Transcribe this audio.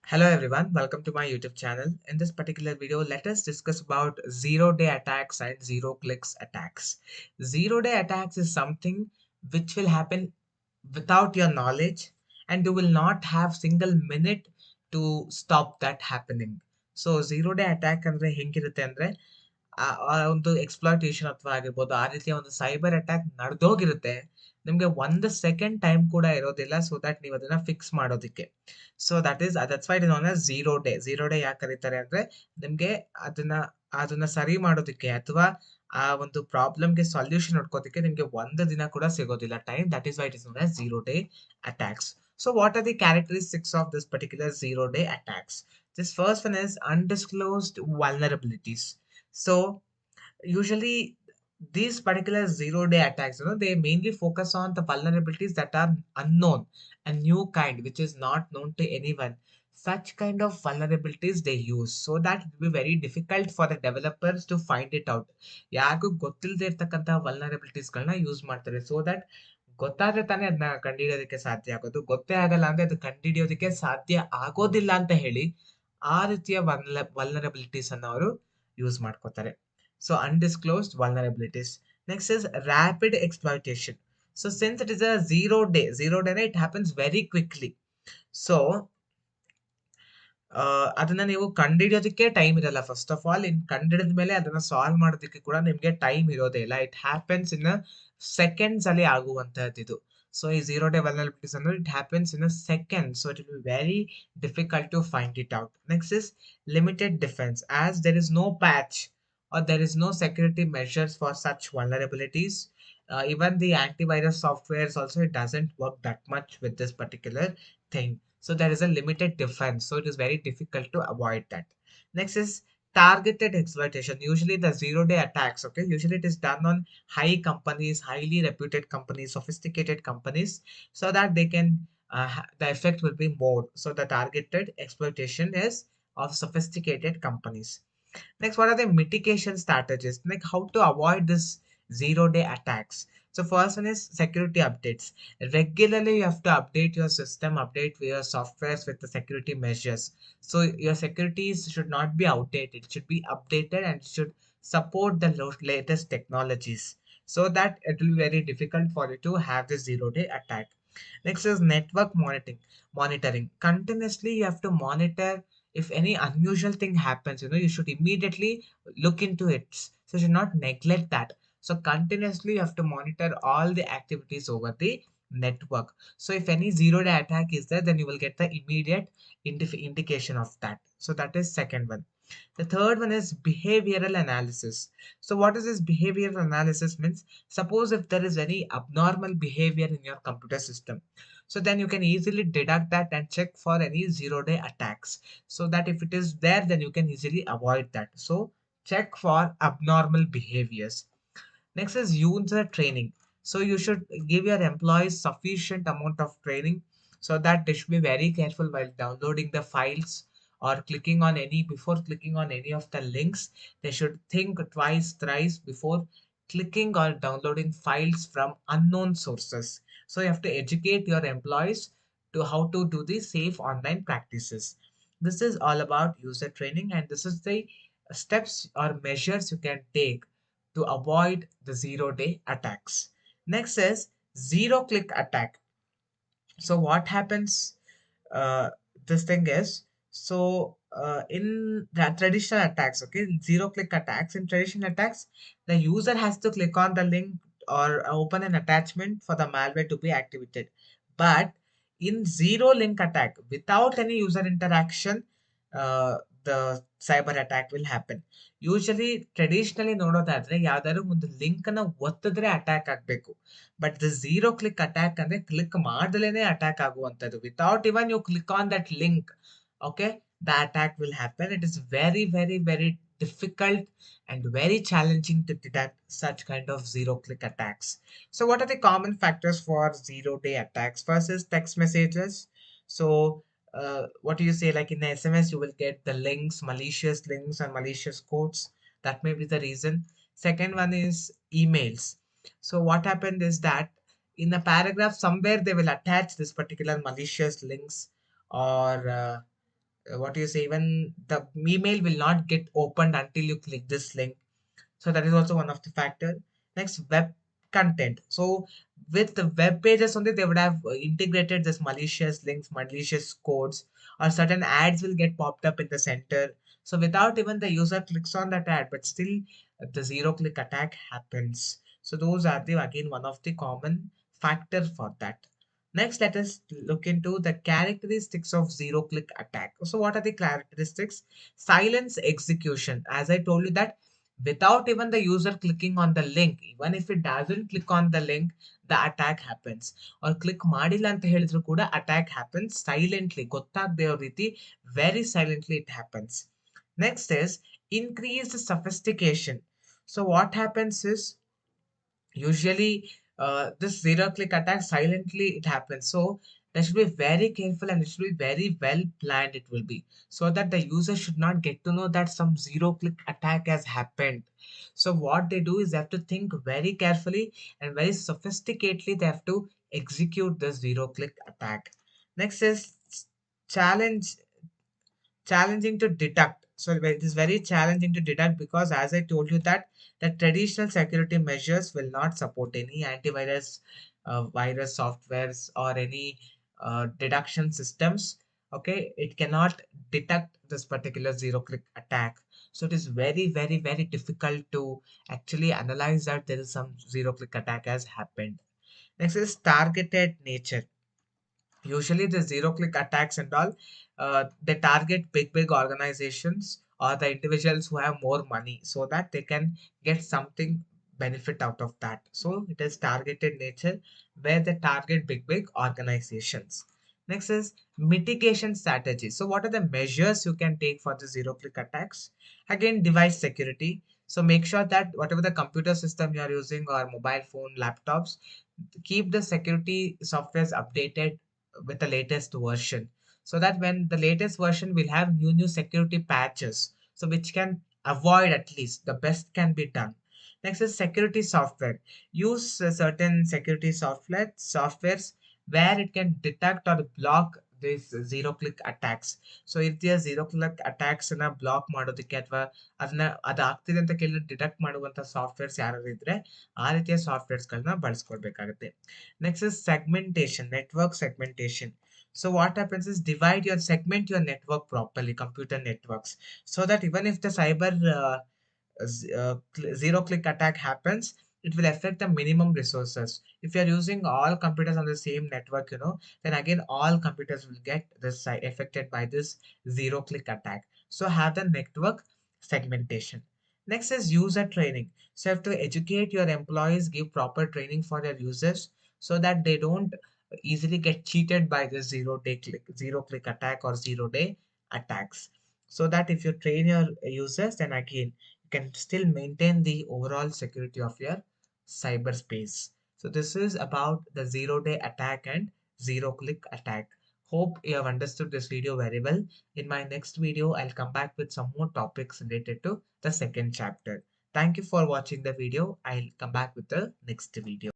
Hello everyone, welcome to my YouTube channel. In this particular video, let us discuss about zero-day attacks and zero-clicks attacks. Zero-day attacks is something which will happen without your knowledge and you will not have single minute to stop that happening. So zero-day attack ಅಂದ್ರೆ ಹೆಂಗಿರುತ್ತೆ ಅಂದ್ರೆ ಆ ಒಂದು exploitation ಅಥವಾ ಆಗಿರ್ಬೋದು, ಆ ರೀತಿಯ ಒಂದು ಸೈಬರ್ ಅಟ್ಯಾಕ್ ನಡೆದೋಗಿರುತ್ತೆ. ನಿಮ್ಗೆ 1 ಸೆಕೆಂಡ್ ಟೈಮ್ ಕೂಡ ಇರೋದಿಲ್ಲ ಸೊ ದಟ್ ನೀವು ಅದನ್ನ ಫಿಕ್ಸ್ ಮಾಡೋದಿಕ್ಕೆ. So that's why it is known as zero day. Zero day ಯಾಕೆ ಕರೀತಾರೆ ಅಂದ್ರೆ ನಿಮ್ಗೆ ಅದನ್ನ ಅದನ್ನ ಸರಿ ಮಾಡೋದಿಕ್ಕೆ ಅಥವಾ ಆ ಒಂದು ಪ್ರಾಬ್ಲಮ್‌ಗೆ ಸೊಲ್ಯೂಷನ್ ಹುಡ್ಕೋದಿಕ್ಕೆ ನಿಮ್ಗೆ 1 ದಿನ ಕೂಡ ಸಿಗೋದಿಲ್ಲ time. That is why it is known as zero day attacks. So what are the characteristics of this particular zero day attacks? This first one is undisclosed vulnerabilities. So usually these particular zero day attacks, they mainly focus on the vulnerabilities that are unknown, a new kind which is not known to anyone. Such kind of vulnerabilities they use so that it will be very difficult for the developers to find it out. ಯಾರಿಗೂ ಗೊತ್ತಿಲ್ಲದೆ ಇರ್ತಕ್ಕಂಥ vulnerabilities ಗಳನ್ನ use ಮಾಡ್ತಾರೆ so that ಗೊತ್ತಾದ್ರೆ ತಾನೇ ಅದನ್ನ ಕಂಡುಹಿಡಿಯೋದಕ್ಕೆ ಸಾಧ್ಯ ಆಗೋದು. ಗೊತ್ತೇ ಆಗಲ್ಲ ಅಂದ್ರೆ ಅದು ಕಂಡುಹಿಡಿಯೋದಕ್ಕೆ ಸಾಧ್ಯ ಆಗೋದಿಲ್ಲ ಅಂತ ಹೇಳಿ ಆ ರೀತಿಯ vulnerabilities ಅನ್ನ ಅವರು ಯೂಸ್ ಮಾಡ್ಕೋತಾರೆ. So undisclosed vulnerabilities. Next is rapid exploitation. So since it is a zero day, it happens very quickly. So ಅದನ್ನ ನೀವು ಕಂಡುಹಿಡಿಯೋದಕ್ಕೆ ಟೈಮ್ ಇರಲ್ಲ. ಫಸ್ಟ್ ಆಫ್ ಆಲ್ ಕಂಡುಹಿಡಿದ ಮೇಲೆ ಅದನ್ನ ಸಾಲ್ವ್ ಮಾಡೋದಕ್ಕೆ ಕೂಡ ನಿಮ್ಗೆ ಟೈಮ್ ಇರೋದೇ ಇಲ್ಲ. ಇಟ್ ಹ್ಯಾಪನ್ಸ್ ಇನ್ ಸೆಕೆಂಡ್ಸ್ ಅಲ್ಲಿ ಆಗುವಂತಹದ್ದು ಇದು. ಸೊ ಈ ಝೀರೋ ಡೇ ವಲ್ನರಬಿಲಿಟೀಸ್ ಅಂದ್ರೆ it happens in second. So it will be very difficult to find it out. Next is limited defence. As there is no patch or there is no security measures for such vulnerabilities. Even the antivirus softwares also, it doesn't work that much with this particular thing. So there is a limited defense. So it is very difficult to avoid that. Next is targeted exploitation. Usually the zero day attacks, okay, usually it is done on high companies, highly reputed companies, sophisticated companies, so that they can the effect will be more. So the targeted exploitation is of sophisticated companies. Next, what are the mitigation strategies? Like how to avoid this zero day attacks. So first one is security updates. Regularly, you have to update your system, update your softwares with the security measures. So your securities should not be outdated. It should be updated and it should support the latest technologies. So that it will be very difficult for you to have this zero day attack. Next is network monitoring. Continuously, you have to monitor if any unusual thing happens. You should immediately look into it. So you should not neglect that. So continuously, you have to monitor all the activities over the network. So if any zero day attack is there, then you will get the immediate indication of that. So that is second one. The third one is behavioral analysis. So what is this behavioral analysis means? Suppose if there is any abnormal behavior in your computer system, so then you can easily deduct that and check for any zero day attacks. So that if it is there, then you can easily avoid that. So check for abnormal behaviors. Next is user training. So you should give your employees sufficient amount of training so that they should be very careful while downloading the files or before clicking on any of the links. They should think twice, thrice before clicking or downloading files from unknown sources. So you have to educate your employees to how to do the safe online practices. This is all about user training, and this is the steps or measures you can take to avoid the zero day attacks. Next is zero click attack. So what happens? Uh, this thing is in the traditional attacks, okay, zero click attacks, in traditional attacks, the user has to click on the link or open an attachment for the malware to be activated. But in zero link attack, without any user interaction, the cyber attack will happen. Usually traditionally ನೋಡೋದಾದ್ರೆ ಯಾವ್ದಾದ್ರು ಒಂದು link ಅನ್ನ ಒತ್ತಿದ್ರೆ attack ಆಗ್ಬೇಕು. But the zero click attack ಅಂದ್ರೆ click ಮಾಡ್ದಲೇನೆ attack ಆಗುವಂತದ್ದು. Without even you click on that link, okay, the attack will happen. It is very, very, very difficult and very challenging to detect such kind of zero click attacks. So what are the common factors for zero day attacks? First is text messages. So what do you say, like in the SMS you will get the links, malicious links and malicious quotes. That may be the reason. Second one is emails. So what happened is that in a paragraph somewhere they will attach this particular malicious links or what do you say, even the email will not get opened until you click this link. So that is also one of the factor. Next, web content. So with the web pages only, they would have integrated this malicious links, malicious codes, or certain ads will get popped up in the center. So without even the user clicks on that ad, but still the zero click attack happens. So those are the again one of the common factor for that. Next, let us look into the characteristics of zero click attack. So what are the characteristics? Silence execution. As I told you that without even the user clicking on the link, even if it doesn't click on the link, the attack happens. Or click ಮಾಡಿಲ್ಲ ಅಂತ ಹೇಳಿದ್ರು ಕೂಡ attack happens silently, ಗೊತ್ತಾಗದೆ ಇರೋ ರೀತಿ very silently it happens. Next is increased sophistication. So what happens is usually this zero click attack silently it happens, so they should be very careful and it should be very well planned it will be, so that the user should not get to know that some zero click attack has happened. So what they do is they have to think very carefully and very sophisticatedly they have to execute the zero click attack. Next is challenge challenging to detect. So it is very challenging to detect because as I told you that the traditional security measures will not support any antivirus virus softwares or any deduction systems. Okay, it cannot detect this particular zero click attack. So it is very difficult to actually analyze that there is some zero click attack has happened. Next is targeted nature. Usually the zero click attacks and all, they target big organizations or the individuals who have more money so that they can get something benefit out of that. So it is targeted nature where they target big organizations. Next is mitigation strategies. So what are the measures you can take for the zero click attacks? Again, device security. So make sure that whatever the computer system you are using or mobile phone, laptops, keep the security softwares updated with the latest version, so that when the latest version will have new security patches, so which can avoid, at least the best can be done. Next is security software. Use certain security softwares where it can detect or block these zero click attacks. So if there zero click attacks na block ಮಾಡೋದಕ್ಕೆ ಅಥವಾ ಅದನ್ನ ಅದು ಆಗ್ತಿದೆ ಅಂತ ಕೇಳಿ detect ಮಾಡುವಂತ softwares ಯಾರು ಇದ್ರೆ ಆ ರೀತಿಯ ಸಾಫ್ಟ್ವೇರ್ಸ್ ಗಳನ್ನ ಬಳಸ್ಕೊಳ್ಬೇಕಾಗುತ್ತೆ. Next is segmentation, network segmentation. So what happens is segment your network properly, computer networks, so that even if the cyber zero click attack happens, it will affect the minimum resources. If you are using all computers on the same network, then again all computers will get this affected by this zero click attack. So have the network segmentation. Next is user training. So you have to educate your employees, give proper training for their users so that they don't easily get cheated by the zero click attack or 0 day attacks. So that if you train your users, then again you can still maintain the overall security of your cyberspace. So this is about the 0 day attack and zero click attack. Hope you have understood this video very well. In my next video, I'll come back with some more topics related to the second chapter. Thank you for watching the video. I'll come back with the next video.